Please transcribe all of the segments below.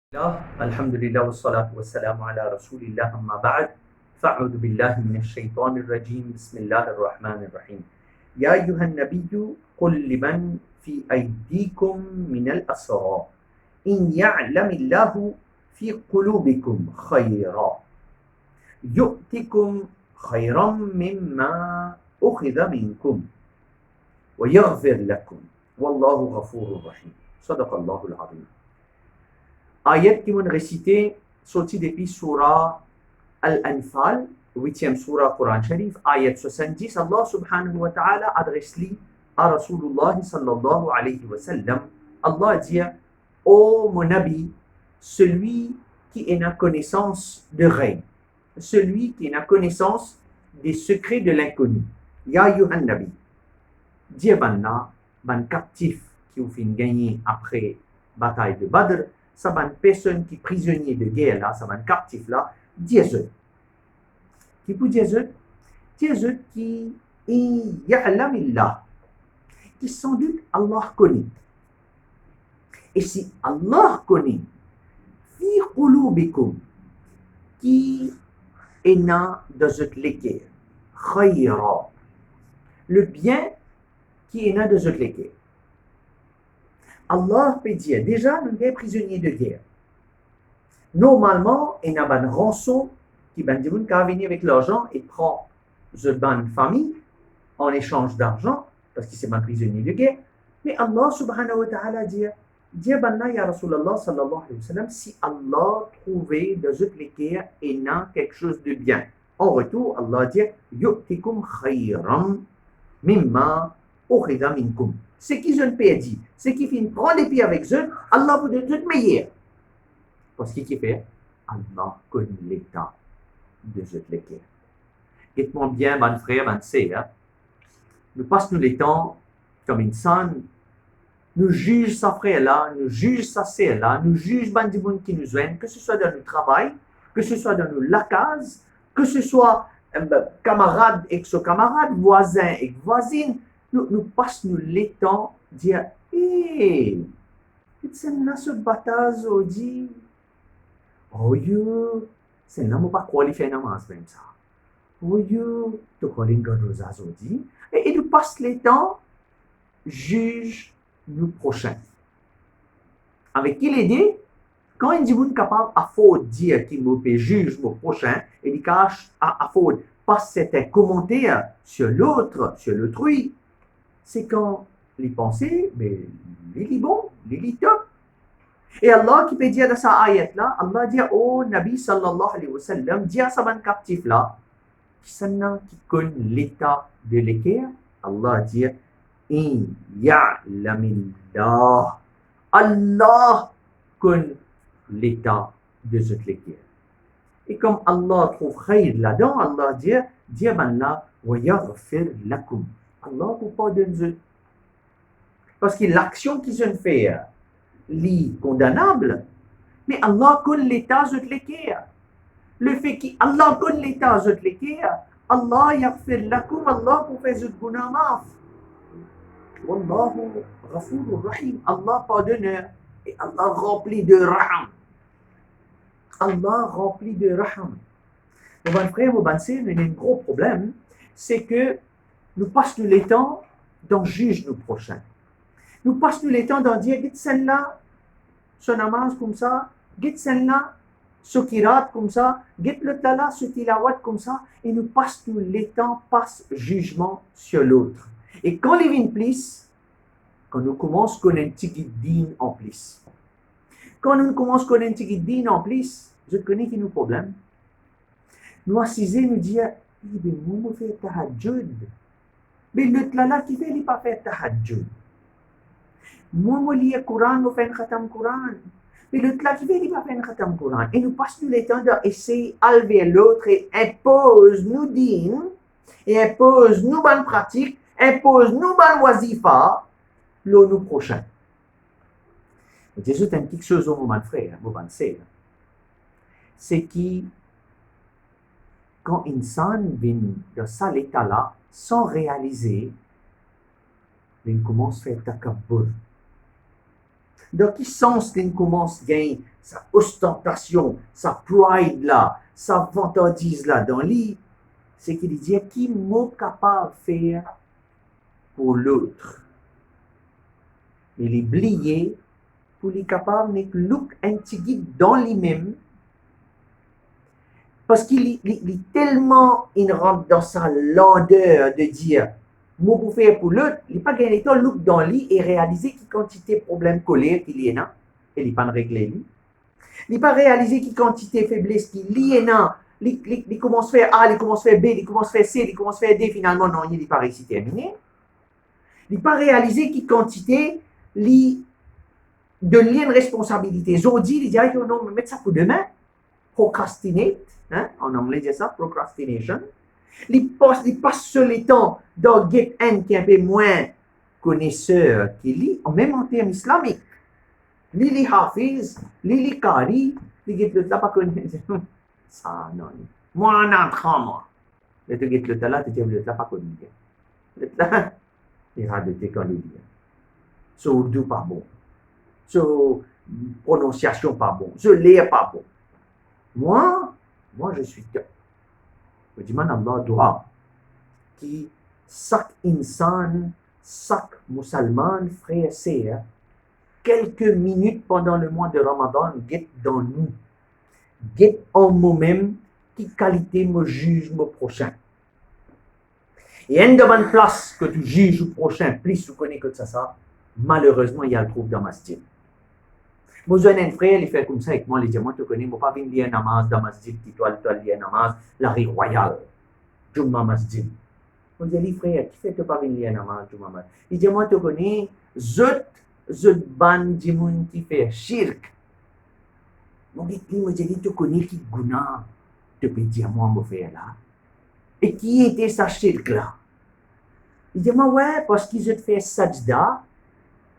الحمد لله والصلاة والسلام على رسول الله أما بعد فأعوذ بالله من الشيطان الرجيم بسم الله الرحمن الرحيم يا أيها النبي قل لمن في أيديكم من الأسرى إن يعلم الله في قلوبكم خيرا يؤتكم خيرا مما أخذ منكم ويغفر لكم والله غفور رحيم صدق الله العظيم. Ayat qui m'ont récité, sorti depuis Surah Al-Anfal, 8e Surah Quran Sharif, ayat 70, Allah subhanahu wa ta'ala adresse-lui à Rasulullah sallallahu alayhi wa sallam. Allah dit, ô mon Nabi, celui qui est en connaissance de règne, celui qui est en connaissance des secrets de l'inconnu. Ya Yuhan Nabi, dis ban captif qui vous fait gagner après bataille de Badr, ça va une personne qui est prisonnier de guerre là, ça va un captif là, Dieu. Qui peut Dieu? Dieu qui ya'lamillah, qui sans doute Allah connaît. Et si Allah connaît, fi qulubikum, qui est dans votre l'équerre, khayra, le bien qui est dans votre l'équerre. Allah peut dire, déjà, nous sommes prisonniers de guerre. Normalement, il y a une rançon qui va venir avec l'argent et prend une famille en échange d'argent, parce qu'il c'est un prisonnier de guerre. Mais Allah subhanahu wa ta'ala dit, ya Rasulallah sallallahu alayhi wa sallam, si Allah trouvait de cette guerre et n'a quelque chose de bien. En retour, Allah dit, yu'tikum khayran mimma ukhidha minkum. Ce qu'ils ont perdu, ce qui finit prendre les pieds avec eux, Allah vous donne tout meilleur. Parce qu'il fait, Allah connaît l'état de ce l'équerre. Dites-moi bien, mon frère, mon sœur, nous passons le temps comme insan, nous jugeons sa frère là, nous jugeons sa sœur là, nous jugeons les gens qui nous aiment, que ce soit dans le travail, que ce soit dans la case, que ce soit camarade avec son camarade, voisin avec voisine. Nous passons le temps à dire, hé, c'est une bataille aujourd'hui. Oh, c'est une pas qualifié dans ma même ça. Oh, tu connais une chose aujourd'hui. Et nous passons le temps, juge nous prochains. Avec qui l'aider? Quand il dit qu'on est capable de dire qu'il me juge mon prochain, et il cache à passer un commentaire sur l'autre, sur l'autrui, c'est quand les pensées, mais les bons, les top. Et Allah qui peut dire dans sa ayat là, Allah dit au Nabi sallallahu alayhi wa sallam, dit à sa ban captif là, qui connaît l'état de l'équerre, Allah dit, in ya'lamillah, Allah connaît l'état de cette l'équerre. Et comme Allah trouve khayr là-dedans, Allah dit là, wa yaghfir lakum. Allah vous pardonne. Parce que l'action qu'ils ont fait est condamnable, mais Allah connaît l'état de l'équerre. Le fait qu'Allah connaît l'état de l'équerre, Allah yaghfir lakum, Allah vous fait zut guna maf. Wallahu ghafurur rahim. Allah pardonneur et Allah rempli de raham. Allah rempli de raham. Mon bon frère, mon bon sœur, il y a un gros problème, c'est que nous passons le temps d'en juger nos prochains. Nous passons le temps d'en dire, dites celle-là, son namaz comme ça, dites celle-là, ce kirat comme ça, dites le tala, ce tilawat comme ça, et nous passons le temps, passe jugement sur l'autre. Et quand les vignes plissent, quand nous commençons à connaître un petit guide en plus. Quand nous commençons à connaître un petit guide en plus, je connais qui nous problème. Nous assisons, nous disons, mais moi, je fais tahajjud. Mais l'autre là qui fait, il n'a pas fait tahajjud. Moi, je lis le Coran, je fais un khatam Coran. Mais l'autre là qui fait, il n'a pas fait un khatam Coran. Et nous passons le temps d'essayer d'aller vers l'autre et impose nous dînes, et impose nous bonnes pratiques, impose nous bonnes wazifa, nous prochain. Et c'est une petite chose, mon frère, mon frère, c'est que quand une personne vient dans cet état-là, sans réaliser, il commence à faire takabbur. Dans quel sens il commence à gagner sa ostentation, sa pride là, sa vantardise là dans lui, c'est qu'il dit qui mot capable de faire pour l'autre. Il est oublié pour les capable de look un petit guide dans lui-même. Parce qu'il est tellement, il rentre dans sa lenteur de dire, moi pour faire pour l'autre, il n'est pas gagné le temps, look dans lui et réaliser qu'il quantité de problèmes colère qu'il y a, et il n'est pas réglé lui. Il n'est pas réalisé qu'il quantité de faiblesse qu'il y a, il commence à faire A, il commence à faire B, il commence à faire C, il commence à faire D, finalement, non, il n'est pas réussi terminé. Il n'est pas réalisé qu'il quantité de lien de responsabilité. Aujourd'hui, il dit, non, mais mettre ça pour demain, procrastinate. Hein? En anglais, c'est ça, procrastination. Il passe sur le temps dans Get End qui est un peu moins connaisseur qu'il lit, même en termes islamiques. Lili Hafiz, Lili Kari, il dit le pas connu. Ça, non. Moi, en entrant, moi. Et tu dis le là, tu dis le pas connu. Le là, il a de tes candidats. Ce Urdu pas bon. Ce prononciation pas bon. Ce lire pas bon. Moi, je suis top. Je dis, Allah doit qui chaque insan, chaque musulman, frère et sœur, quelques minutes pendant le mois de Ramadan, guette dans nous. Guette en moi-même, qui qualité me juge mon prochain. Et une de bonne place que tu juges le prochain, plus tu connais que ça, malheureusement, il y a le trouve dans ma style. Moi, j'ai un frère, il fait comme ça avec moi, il dit, moi, tu connais, moi, pas venir lire namaz dans masjid, qui toi, lire namaz, la rue royale, Jumma masjid. Moi, j'ai dit, frère, qui fait que pas venir lire namaz, Jumma masjid? Il dit, moi, tu connais, zut ban dimoun qui fait shirk. Moi, j'ai dit, tu connais qui guna, tu peux dire, moi, mon frère là. Et qui était sa shirk là? Il dit, moi, ouais, parce qu'ils ont fait sajda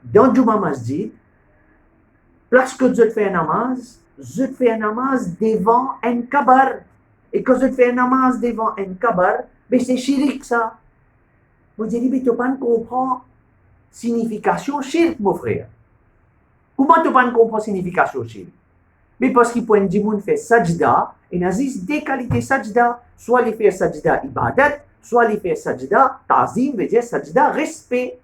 dans Jumma masjid. Parce que je fais un namaz devant un kabar. Et quand je fais un namaz devant un kabar, ben c'est shirk ça. Moi, je dis, mais tu ne comprends pas signification shirk, mon frère. Comment tu ne comprends pas signification shirk? Mais parce qu'il peut un dimoun fait sajda, et il existe des qualités sajda. Soit il fait sajda ibadat, soit il fait sajda ta'zim, veut dire sajda respect.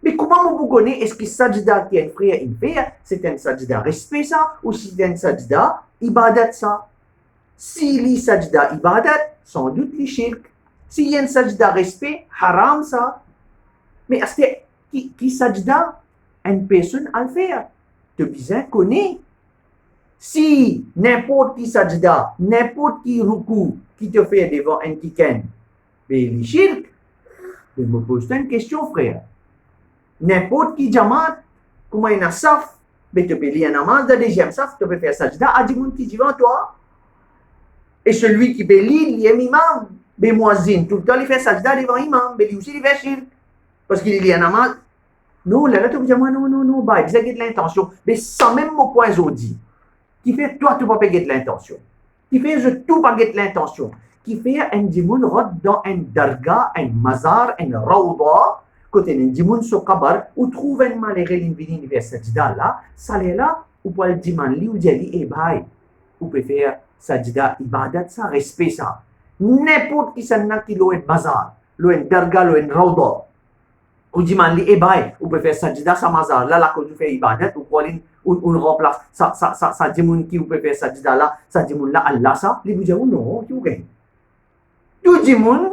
Mais comment vous connaissez, est-ce que sajda qui est un frère, une frère, c'est un sajda respect ça, ou c'est un sajda ibadat ça? Si les sajda ibadat, sans doute les shirk. S'il y a un sajda respect, haram ça. Mais est-ce que qui sajda, une personne à le faire? Tu besoin connaître. Si n'importe qui sajda, n'importe qui ruku qui te fait devant un kiken, mais les shirk, je me pose une question, frère. N'importe qui jamaat, comment il y a un saf, mais tu peux lire un namaz de deuxième saf, tu peux faire sajda à dimoun qui dit devant toi. Et celui qui peut lire, il est imam, mais muazzin, tout le temps il fait sajda devant imam, mais lui aussi il fait shirk. Parce qu'il lit un namaz. Non, là, tu peux dire, non, bah, il y a de l'intention. Mais sans même mon point aujourd'hui, qui fait, toi, tu ne vas pas de l'intention. Qui fait, je tout pas de l'intention. Qui fait, un dimoun rentre dans un darga, un mazar, un rawda, côté un dimoun sur kabar, ou trouve un malheureux l'invini vers sajda là, ça est là, ou pour le diman li, ou dit, eh, bye, ou peut faire sajda ibadat, ça, respect ça. N'importe qui s'en a qui loin bazar, loin darga, loin rawda. Ou diman li, eh, bye, ou peut faire sajda, ça mazar, là, là, quand tu fais ibadat, ou pour on remplace ça dimoun qui ou peut faire sajda là, ça dimoun là, Allah ça, li vous dit, non, tu gagne. Tout dimoun,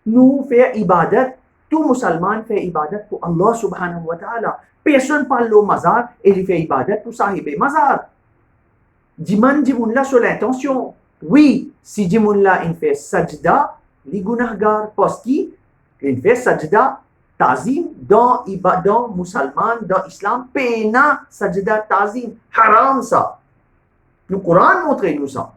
nous fait ibadat, tout musulman fait ibadat pour Allah subhanahu wa ta'ala. Personne parle au mazar et il fait ibadat pour sahibé mazar. Dimoun là sur l'intention. Oui, si dimoun là il fait sajda, li gunahgar, parce qu'il fait sajda ta'zim dans musulman, dans islam, pena sajda ta'zim, haram ça. Le Coran montre nous ça.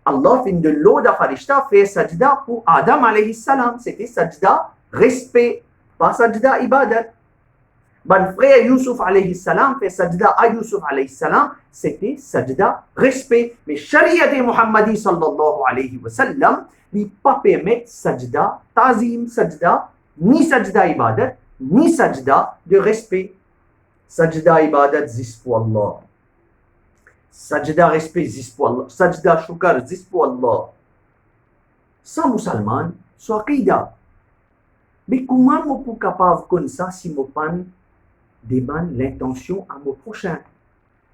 Allah fin de l'eau de Farishta fait sajda pour Adam alayhi salam. C'était sajda respect, pas sajda ibadat. Mon frère Yusuf alayhi salam fait sajda à Yusuf alayhi salam. C'était sajda respect. Mais Shariat Muhammadi sallallahu alayhi wa sallam ne pas permettre sajda ta'zim, sajda, ni sajda ibadat, ni sajda de respect. Sajda ibadat zis pour Allah. Sajda respect juste pour Allah. Sajda shukar juste pour Allah. Sans musulman, soit aqida. Mais comment je suis capable comme ça si je pas demande l'intention à mon prochain?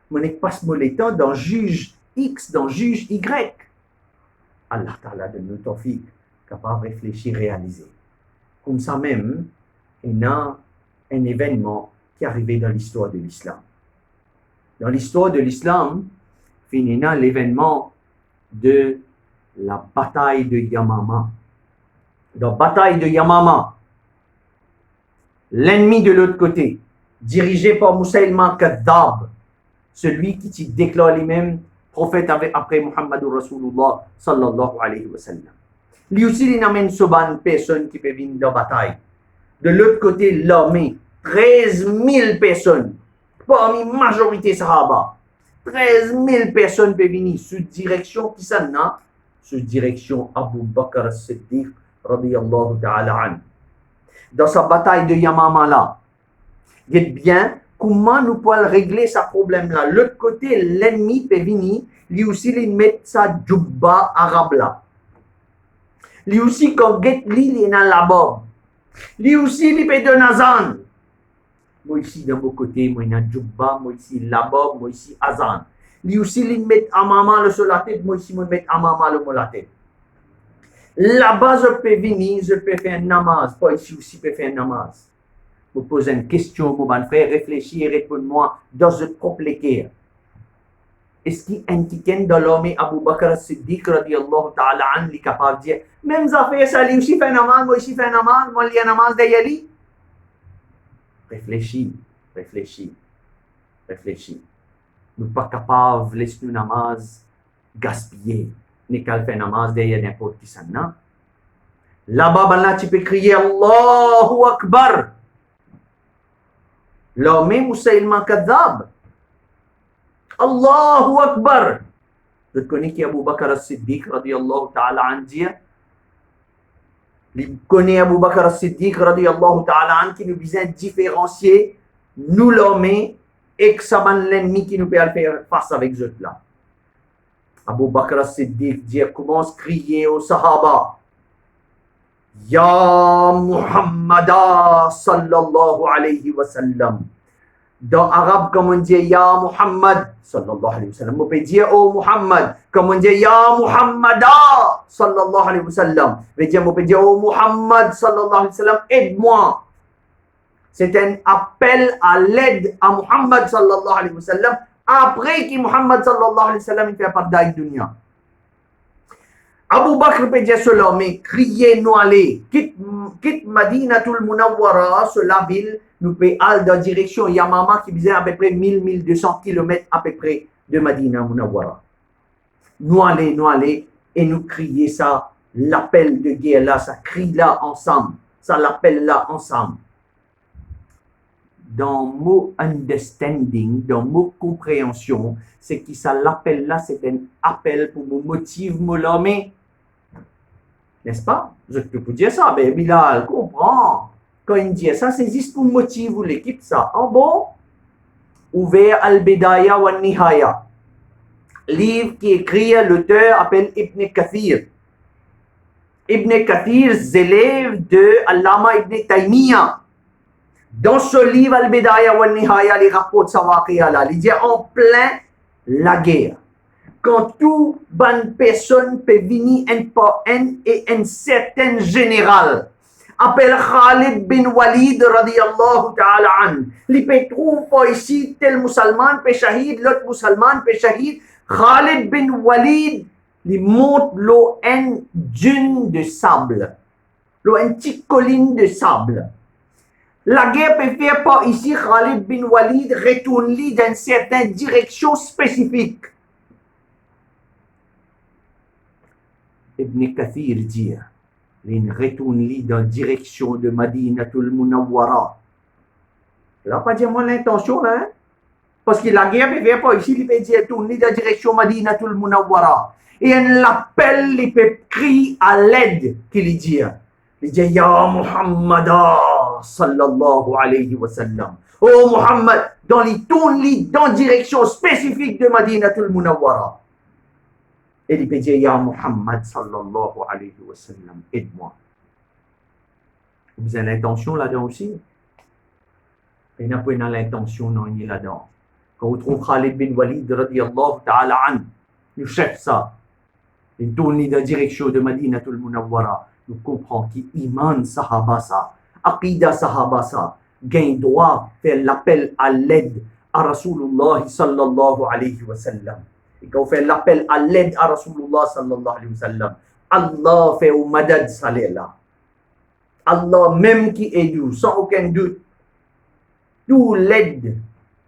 Je ne passe pas le temps dans juge X, dans juge Y. Allah Ta'ala donne nous tawfiq, capable de réfléchir, réaliser. Comme ça même, il y a un événement qui est arrivé dans l'histoire de l'islam. Dans l'histoire de l'islam, il y a l'événement de la bataille de Yamama. Dans la bataille de Yamama, l'ennemi de l'autre côté, dirigé par Musaylima Kadhab, celui qui déclare lui-même prophète après Muhammad Rasulullah sallallahu alayhi wa sallam. Lui aussi, il amène une personne qui peut venir dans la bataille. De l'autre côté, l'armée, 13 000 personnes, parmi la majorité Sahaba. 13 000 personnes peuvent venir sous direction qui s'en a, sous direction Abu Bakr as-Siddiq radiyallahu ta'ala an. Dans sa bataille de Yamama là, dites bien comment nous pouvons régler ce problème là. L'autre côté, l'ennemi peut venir, lui aussi il met sa djubba arabe là. Lui aussi quand il est dans la bas. Lui aussi il peut donner azan. Moi ici de mon côté, moi il a djubba, moi ici là-bas, moi ici azan. Lui aussi il met amama le sur la tête, moi ici moi met amama le sur la tête. Là-bas je peux venir, je peux faire un namaz, pas ici aussi je peux faire un namaz. Vous posez une question, mon bon frère, réfléchis et réponds-moi dans votre propre cœur. Est-ce qu'il y a un qui dans l'homme Abu Bakr as-Siddiq radiyallahu ta'ala an est capable de dire même ça fait ça, lui aussi fait un namaz, moi aussi fait un namaz, moi il y a un namaz d'ailleurs. Réfléchis, réfléchis, réfléchis. Nous ne sommes pas capables de laisser nos namaz gaspiller. Nous ne pouvons faire namaz derrière n'importe qui ça, non? Là-bas, tu peux crier Allahu Akbar. L'armée Musaylima Kadhab. Allahu Akbar. Je connais qui Abu Bakr as-Siddiq radiyallahu ta'ala an dit. Je connais Abu Bakr as-Siddiq radiyallahu ta'ala an qui nous vient différencier nous l'armée et que ça l'ennemi qui nous peut faire face avec eux là. Abu Bakr as-Siddiq dit commence à crier aux Sahaba. Ya Muhammada sallallahu alayhi wa sallam. Dans l'arabe, comme on dit Ya Muhammad sallallahu alayhi wa sallam. On peut dire Oh Muhammad. Comme on dit Ya Muhammada sallallahu alayhi wa sallam. On peut dire Oh Muhammad sallallahu alayhi wa sallam, aide-moi. C'est un appel à l'aide à Muhammad sallallahu alayhi wa sallam après que Muhammad sallallahu alayhi wa sallam il fait part de la dunya. Abu Bakr peut dire cela, mais criez nous aller, quitte Madinatul Munawwara, la ville, nous peut aller dans la direction Yamama qui faisait à peu près 1000-1200 km à peu près de Madina Munawwara. Nous aller, et nous crier ça, l'appel de guerre là, ça crie là ensemble, ça l'appelle là ensemble. Dans le mot understanding, dans le mot compréhension, c'est que ça l'appel là, c'est un appel pour me motiver, me l'homme. N'est-ce pas? Je peux vous dire ça, mais Bilal comprend. Quand il dit ça, c'est juste pour motiver l'équipe ça. En bon, ouvert Al-Bidaya wa Nihaya. Livre qui écrit, l'auteur appelle Ibn Kathir. Ibn Kathir, élève de Allama Ibn Taymiyyah. Dans ce livre, Al-Bidaya wa Nihaya, il rapporte sa waqiya là. Il dit en plein la guerre. Quand toute bonne personne peut venir un par un et un certain général, appelle Khalid bin Walid radiyallahu ta'ala an. Il peut trouver ici tel musulman peut shahid, l'autre musulman peut shahid. Khalid bin Walid, il monte l'eau une dune de sable, l'eau une petite colline de sable. La guerre peut faire par ici, Khalid bin Walid retourne dans une certaine direction spécifique. Ibn Kathir dit, il retourne dans la direction de Madinatul Munawwara. Là, pas dire moi l'intention, hein? Parce que la guerre peut faire pas ici, il peut dire tourner dans la direction Madinatul Munawwara. Et il l'appelle, il peut crier à l'aide qu'il dit. Il dit, Ya Muhammad sallallahu alayhi wa sallam. Oh Muhammad, dans les tournes dans direction spécifique de Madinatul Munawwara. Et il peut dire, Ya Muhammad sallallahu alayhi wa sallam, aide-moi. Vous avez l'intention là-dedans aussi? Il n'y a pas l'intention non ni là-dedans. Quand vous trouvez Khalid bin Walid radiyallahu ta'ala an, le chef ça, il tourne dans la direction de Madinatul Munawwara, nous comprenons qu'iman sahaba ça, aqida sahaba ça, gain droit faire l'appel à l'aide à Rasulullah sallallahu alayhi wa sallam. Et quand on fait l'appel à l'aide à Rasulullah sallallahu alayhi wa sallam, Allah fait au madad salé là. Allah même qui aide, sans aucun doute, tout l'aide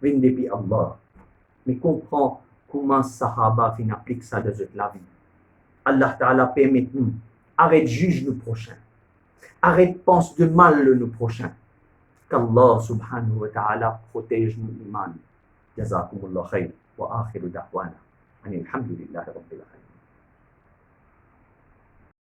vient depuis Allah. Mais comprends comment Sahaba fin applique ça dans la vie. Allah Ta'ala permet nous. Arrête juge le prochain. Arrête pense de mal le prochain. Qu'Allah subhanahu wa ta'ala protège nous iman. Jazakumullah khair. Wa akhiru da'wana. Alhamdulillah rabbil